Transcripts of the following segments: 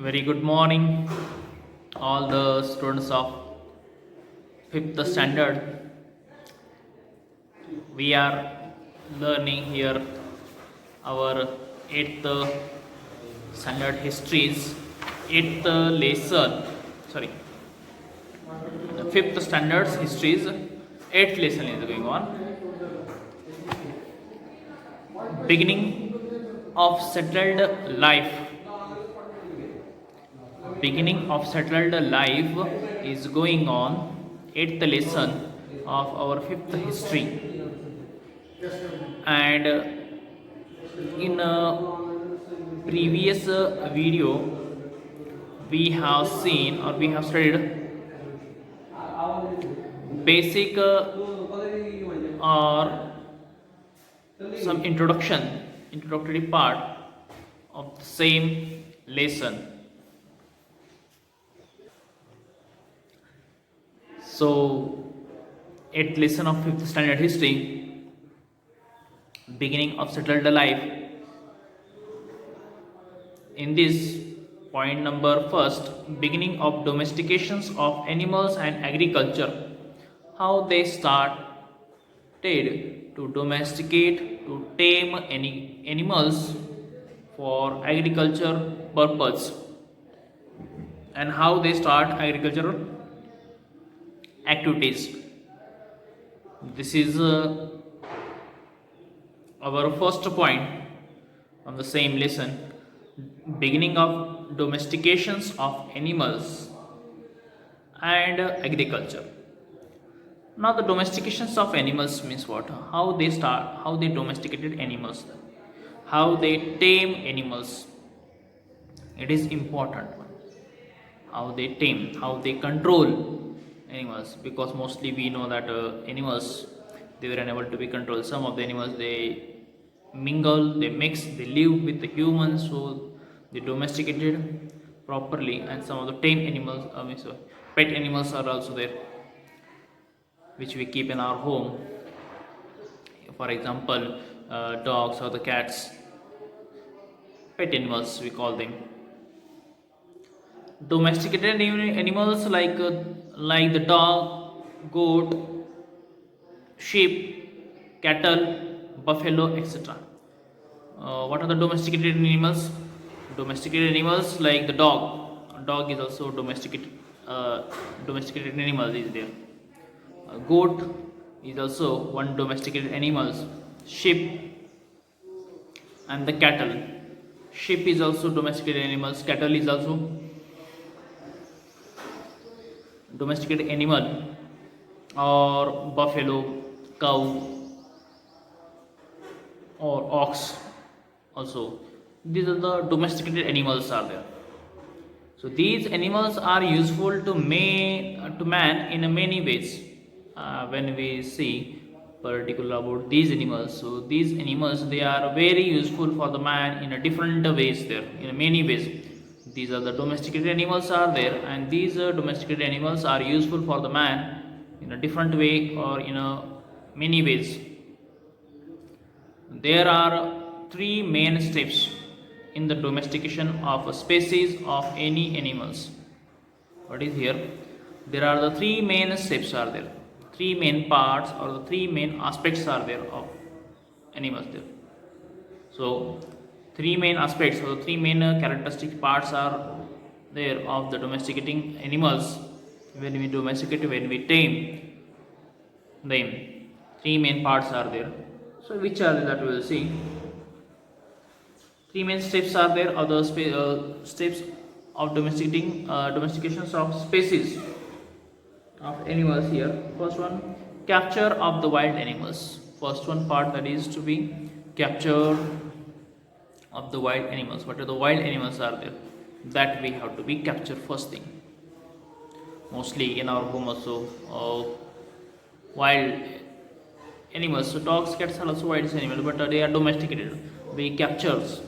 Very good morning, all the students of fifth standard. We are learning here our eighth standard histories, eighth lesson. Sorry, the fifth standard's histories. Eighth lesson is going on. Beginning of settled life. Beginning of settled life is going on. Eighth lesson of our fifth history. And in a previous video, we have seen or we have studied basic or some introductory part of the same lesson. So, eighth lesson of fifth standard history, beginning of settled life. In this point number first, beginning of domestications of animals and agriculture, how they started to domesticate, to tame any animals for agriculture purpose, and how they start agricultural activities. This is our first point on the same lesson, beginning of domestications of animals and agriculture. Now the domestications of animals means what? How they start, how they domesticated animals, how they tame animals. It is important. How they tame, how they control animals, because mostly we know that animals, they were unable to be controlled. Some of the animals, they mingle, they mix, they live with the humans, so they domesticated properly. And some of the tame animals, pet animals are also there, which we keep in our home. For example, dogs or the cats, pet animals we call them. Domesticated animals like the dog, goat, sheep, cattle, buffalo, etc. What are the domesticated animals? Domesticated animals like the dog. Dog is also domesticated. Domesticated animal is there. Goat is also one domesticated animal. Sheep and the cattle. Sheep is also domesticated animals. Cattle is also domesticated animal, or buffalo, cow, or ox also. These are the domesticated animals are there. So these animals are useful to man in many ways. When we see particular about these animals, so these animals, they are very useful for the man in a different ways there, in many ways. These are the domesticated animals are there, and these domesticated animals are useful for the man in a different way or in many ways. There are three main steps in the domestication of a species of any animals. What is here? There are the three main steps are there. Three main parts or the three main aspects are there of animals there. So three main aspects or the three main characteristic parts are there of the domesticating animals. When we domesticate, when we tame them, three main parts are there. So which are that we will see. Three main steps are there of the steps of domestications of species of animals here. First one, capture of the wild animals. First one part, that is to be capture of the wild animals. What are the wild animals are there that we have to be captured first thing. Mostly in our home also wild animals. So dogs, cats are also wild animals, but they are domesticated. We captures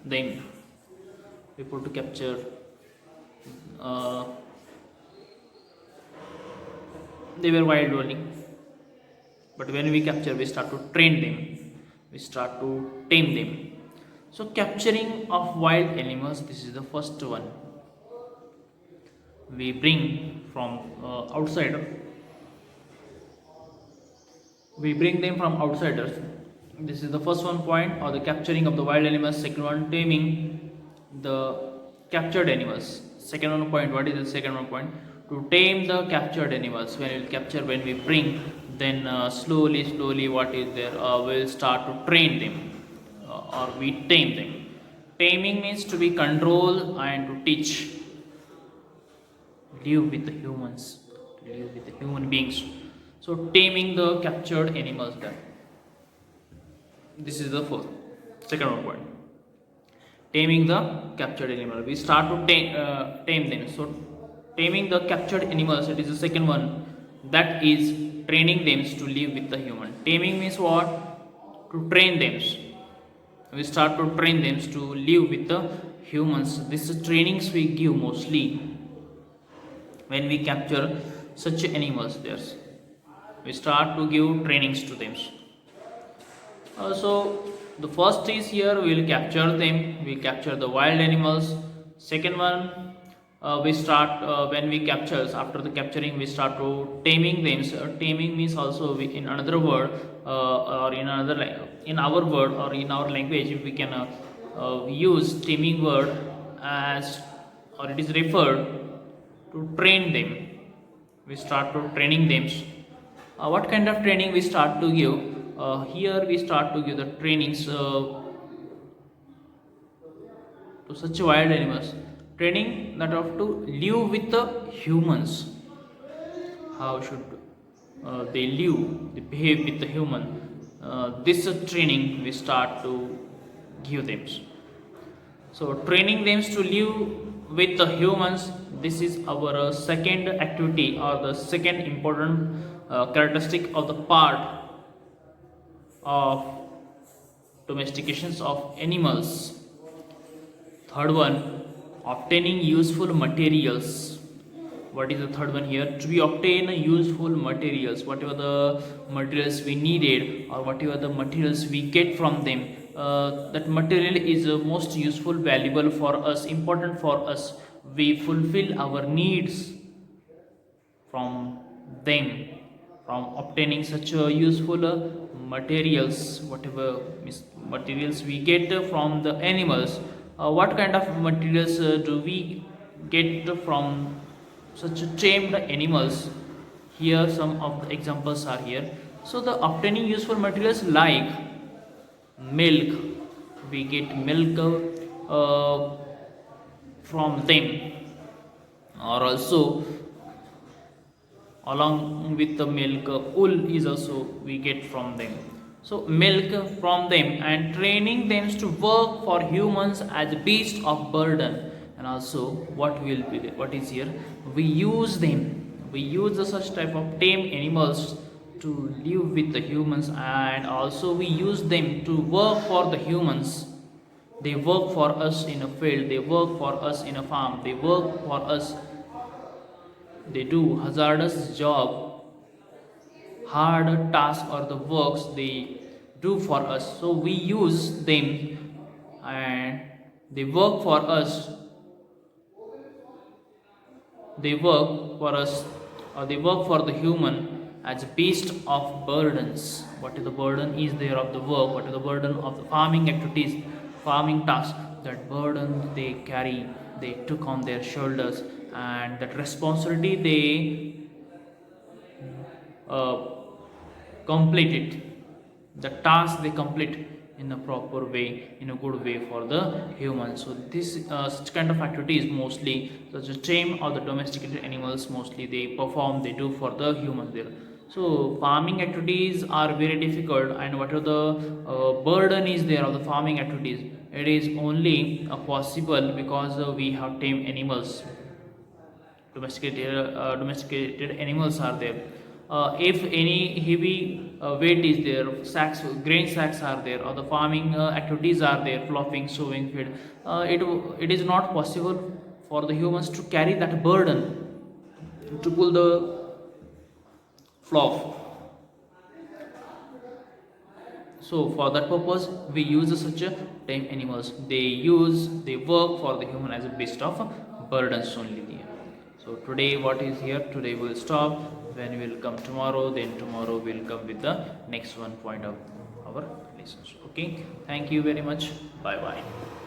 them. We put to capture. They were wild only, but when we capture, we start to train them, we start to tame them. So capturing of wild animals, this is the first one. We bring from outside. We bring them from outsiders. This is the first one point, or the capturing of the wild animals. Second one, taming the captured animals. Second one point, what is the second one point? To tame the captured animals. When we capture, when we bring, then slowly, what is there? We'll start to train them, or we tame them. Taming means to be control and to teach. Live with the humans, live with the human beings. So taming the captured animals. There. This is the first, second one point. Taming the captured animal. We start to tame them. So taming the captured animals, it is the second one. That is training them to live with the human. Taming means what? To train them. We start to train them to live with the humans. This is trainings we give mostly when we capture such animals. There's we start to give trainings to them. So the first is here we will capture them. We capture the wild animals. Second one, we start when we capture. After the capturing, we start to taming them. So, taming means also we, in another word or in another in our word or in our language, we can use taming word as, or it is referred to train them. We start to training them. What kind of training we start to give? Here we start to give the trainings to such wild animals. Training that have to live with the humans. How should they live, they behave with the human. This training we start to give them. So training them to live with the humans. This is our second activity, or the second important characteristic of the part of domestications of animals. Third one, obtaining useful materials. What is the third one here? To be obtain useful materials, whatever the materials we needed or whatever the materials we get from them, that material is most useful, valuable for us, important for us. We fulfill our needs from them, from obtaining such useful materials, whatever materials we get from the animals. What kind of materials do we get from such tamed animals? Here some of the examples are here. So the obtaining useful materials like milk, we get milk from them, or also along with the milk, wool is also we get from them. So milk from them, and training them to work for humans as beast of burden. And also what will be, what is here, we use them, we use the such type of tame animals to live with the humans, and also we use them to work for the humans. They work for us in a field, they work for us in a farm, they work for us, they do hazardous job, hard task, or the works they do for us. So we use them and they work for us, they work for us, or they work for the human as a beast of burdens. What is the burden is there of the work, what is the burden of the farming activities, farming tasks, that burden they carry, they took on their shoulders, and that responsibility they complete it, the task they complete in a proper way, in a good way for the human. So this such kind of activities mostly, such as tame or the domesticated animals, mostly they perform, they do for the human there. So farming activities are very difficult, and whatever the burden is there of the farming activities, it is only possible because we have tame animals, domesticated animals are there. If any heavy weight is there, sacks, grain sacks are there, or the farming activities are there, ploughing, sowing, feed, it is not possible for the humans to carry that burden, to pull the plough. So for that purpose we use such a tame animals. They work for the human as a beast of burdens only there. So today what is here, today we'll stop. When we will come tomorrow, then tomorrow we'll come with the next one point of our lessons. Okay, thank you very much. Bye bye.